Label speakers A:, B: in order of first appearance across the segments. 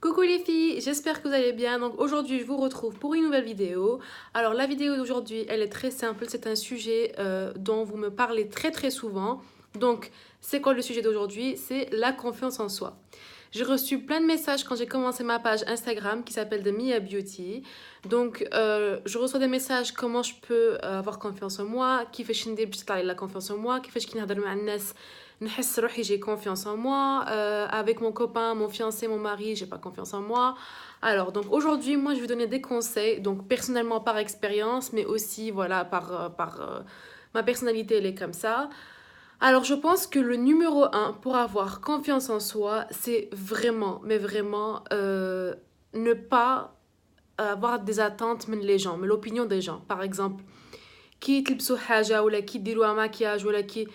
A: Coucou les filles, j'espère que vous allez bien. Donc aujourd'hui, je vous retrouve pour une nouvelle vidéo. Alors la vidéo d'aujourd'hui, elle est très simple. C'est un sujet dont vous me parlez très souvent. Donc c'est quoi le sujet d'aujourd'hui? C'est la confiance en soi. J'ai reçu plein de messages quand j'ai commencé ma page Instagram qui s'appelle The Mia Beauty. Donc je reçois des messages comment je peux avoir confiance en moi, كيفاش ندير باش تطلع لي la confiance en moi, كيفاش كي نهضر مع الناس نحس روحي j'ai confiance en moi, avec mon copain, mon fiancé, mon mari, j'ai pas confiance en moi. Alors donc aujourd'hui, moi je vais donner des conseils, donc personnellement par expérience, mais aussi voilà par ma personnalité elle est comme ça. Alors je pense que le numéro un pour avoir confiance en soi, c'est vraiment, mais vraiment ne pas avoir des attentes من les gens, mais l'opinion des gens. Par exemple, كي تلبسوا حاجة ولا كي ديروا ماكياج ولا كي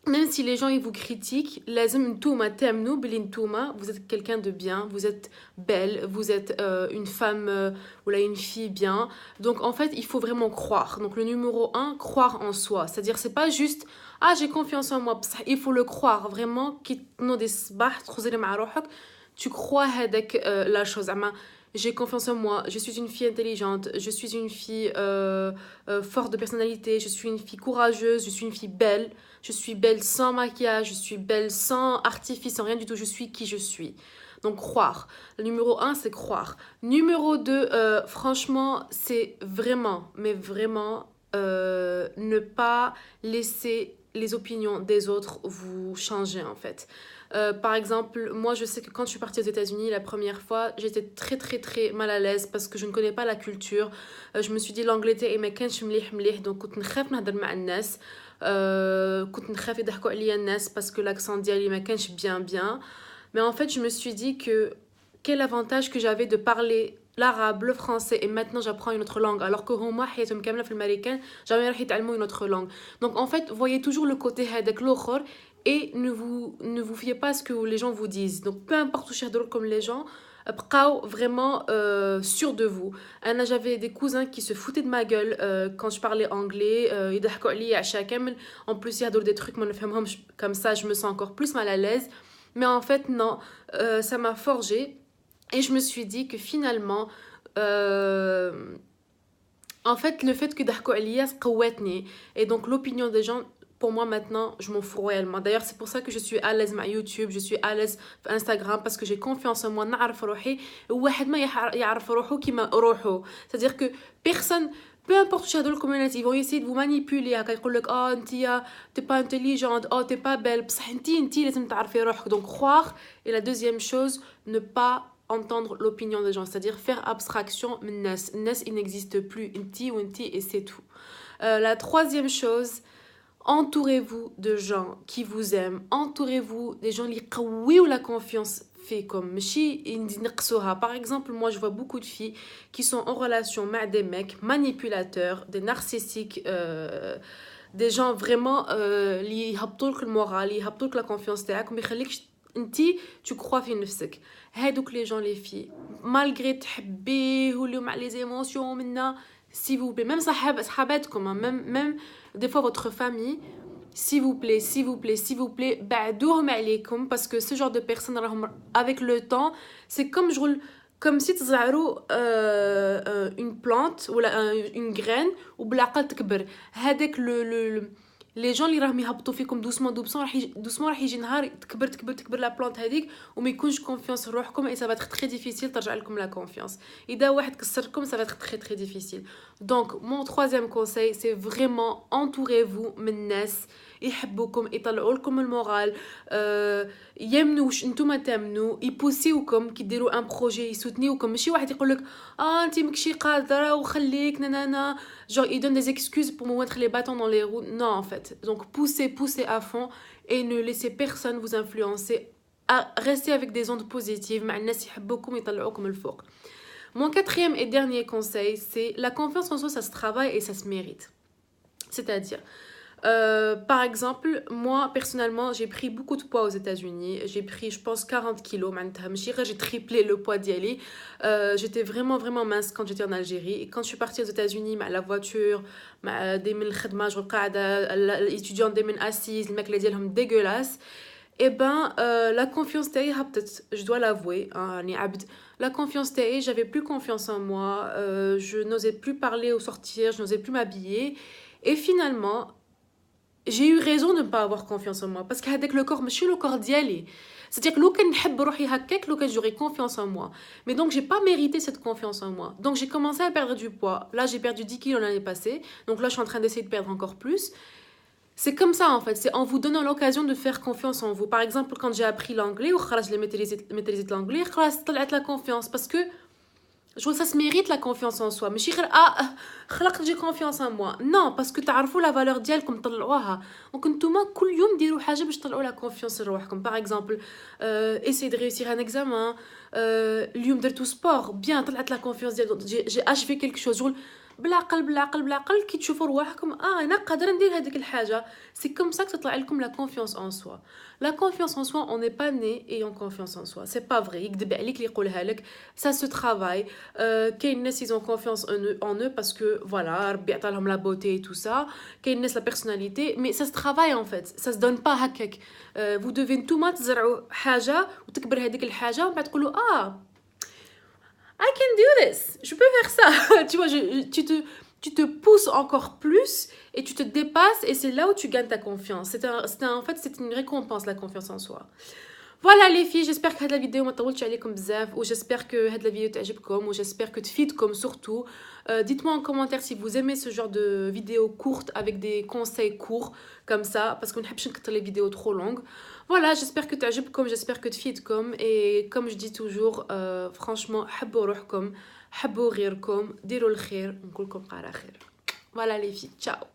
A: même si les gens ils vous critiquent, لازم نتوما تامنوا بلي نتوما vous êtes quelqu'un de bien, vous êtes belle, vous êtes une femme ou là une fille bien. Donc en fait, il faut vraiment croire. Donc le numéro un, croire en soi. C'est-à-dire c'est pas juste ah j'ai confiance en moi, بصح il faut le croire vraiment كي تنوضي الصباح تخزري مع روحك tu crois هذاك la chose زعما j'ai confiance en moi, je suis une fille intelligente, je suis une fille forte de personnalité, je suis une fille courageuse, je suis une fille belle, je suis belle sans maquillage, je suis belle sans artifice, sans rien du tout, je suis qui je suis. Donc croire. Le numéro un, c'est croire. Numéro 2, franchement, c'est vraiment, mais vraiment, ne pas laisser les opinions des autres vous changer en fait. Par exemple, moi je sais que quand je suis partie aux États-Unis la première fois, j'étais très mal à l'aise parce que je ne connais pas la culture. Je me suis dit l'anglais تاعي ما كانش مليح donc كنت نخاف نهضر مع الناس. كنت نخاف يضحكوا عليا الناس parce que l'accent ديالي ما كانش bien. Mais en fait, je me suis dit que quel avantage que j'avais de parler l'arabe, le français et maintenant j'apprends une autre langue alors que هما حياتهم كامله في الامريكان jamais راح يتعلموا une autre langue. Donc en fait, voyez toujours le côté هذاك الاخر et ne vous fiez pas à ce que les gens vous disent. Donc peu importe où يهضروا comme les gens, بقاو vraiment sûr de vous. J'avais des cousins qui se foutaient de ma gueule quand je parlais anglais, يضحكوا عليا عشا كامل. En plus يهضروا des trucs ما نفهمهمش, comme ça je me sens encore plus mal à l'aise. Mais en fait non, ça m'a forgé et je me suis dit que finalement en fait le fait que يضحكوا عليا قوتني et donc l'opinion des gens pour moi maintenant je m'en fous réellement. D'ailleurs c'est pour ça que je suis à l'aise sur YouTube, je suis à l'aise sur Instagram parce que j'ai confiance en moi. نعرف روحي وواحد ما يعرف روحه كيما روحه. C'est-à-dire que personne, peu importe شي هادو الكوميونيتي, ils vont essayer de vous manipuler. هكا يقول لك انت t'es pas intelligente, t'es pas belle, بصح انت لازم تعرفي روحك. Donc croire. Et la deuxième chose, ne pas entendre l'opinion des gens, c'est-à-dire faire abstraction من الناس il n'existe plus, انتي وانتي et c'est tout. La troisième chose, entourez-vous de gens qui vous aiment, entourez-vous des gens qui ont la confiance fait comme par exemple moi je vois beaucoup de filles qui sont en relation avec des mecs manipulateurs, des narcissiques, des gens vraiment qui يهبطولك المورال, يهبطولك la confiance تاعك وما يخليكش انتي tu crois في نفسك. هادوك les gens, les filles malgré تحبيه وليو مع les émotions منا, s'il vous plaît, même صحاباتكم, même des fois votre famille, s'il vous plaît, بعدوهم عليكم parce que ce genre de personnes avec le temps, c'est comme si تزرعوا une plante ou une graine وبالعقل تكبر. هذاك les gens اللي راهم يهبطوا فيكم doucement راح يجي نهار تكبر لا بلانت هذيك وما يكونش كونفيونس روحكم et ça va être très difficile ترجع لكم la confiance. اذا واحد كسركم ça va être très difficile. Donc mon troisième conseil, c'est vraiment entourez-vous من ناس يحبوكم, يطلعوا لكم المورال, يامنوا واش نتوما تامنوا, يبوسيوكم كي ديروا ان بروجي, يسوتنيوكم. ماشي واحد يقول لك انت ماكشي قادره وخليك نانا, genre ils donnent des excuses pour me mettre les bâtons dans les roues. Non en fait. Donc poussez à fond et ne laissez personne vous influencer. Restez avec des ondes positives مع الناس يحبوكم يطلعوكم الفوق. Mon quatrième et dernier conseil, c'est la confiance en soi, ça se travaille et ça se mérite. C'est-à-dire, par exemple, moi personnellement, j'ai pris beaucoup de poids aux États-Unis. J'ai pris, je pense, 40 kilos. J'ai triplé le poids d'Yali. J'étais vraiment mince quand j'étais en Algérie. Et quand je suis partie aux États-Unis, la voiture, des mille khadma, je regarde l'étudiante des mille assises, les mecs les dialogues dégueulasses. et ben la confiance تاعي هبطت, je dois l'avouer, hein, راني عبد. La confiance تاعي, j'avais plus confiance en moi, je n'osais plus parler ou sortir, je n'osais plus m'habiller, et finalement j'ai eu raison de ne pas avoir confiance en moi parce qu'avec le corps ماشي le corps ديالي. C'est-à-dire que لو كان نحب روحي هكاك, لو كان j'aurais confiance en moi, mais donc j'ai pas mérité cette confiance en moi, donc j'ai commencé à perdre du poids. Là j'ai perdu 10 kilos l'année passée, donc là je suis en train d'essayer de perdre encore plus. C'est comme ça en fait, c'est en vous donnant l'occasion de faire confiance en vous. Par exemple, quand j'ai appris l'anglais, ou خلاص je maîtrisé l'anglais, خلاص طلعت la confiance parce que je trouve que ça se mérite la confiance en soi. ماشي غير خلقت j'ai confiance en moi. Non, parce que تعرفوا la valeur ديالكم طلعوها. Donc نتوما كل يوم ديروا حاجة باش تطلعوا la confiance لروحكم. Par exemple, essayer de réussir un examen, اليوم درتو sport, bien طلعت la confiance ديالكم. J'ai achevé quelque chose. بالعقل كي تشوفوا رواحكم انا قادره ندير هذيك الحاجه. C'est comme ça que تطلع لكم la confiance en soi. La confiance en soi, on n'est pas né ayant confiance en soi, c'est pas vrai. يكذب عليك اللي يقولها لك. Ça se travaille. كاين ناس ils ont confiance en eux parce que voilà ربي عطا لهم la beauté et tout ça. كاين ناس la personnalité, mais ça se travaille en fait, ça se donne pas هكاك. Vous devez نتوما تزرعوا حاجه وتكبر هذيك الحاجه ومن بعد تقولوا I can do this, je peux faire ça. Tu vois, tu te pousses encore plus et tu te dépasses, et c'est là où tu gagnes ta confiance. En fait, c'est une récompense, la confiance en soi. Voilà les filles, j'espère que cette vidéo m'a طولتش عليكم بزاف, ou j'espère que cette vidéo تعجبكم, ou j'espère que تفيدكم surtout. Dites-moi en commentaire si vous aimez ce genre de vidéos courtes avec des conseils courts comme ça, parce qu'on ne نحبش نكثر les vidéos trop longues. Voilà, j'espère que تعجبكم, j'espère que تفيدكم, et comme je dis toujours, franchement حبوا روحكم, حبوا غيركم, ديروا الخير, نقولكم على خير. Voilà les filles, ciao.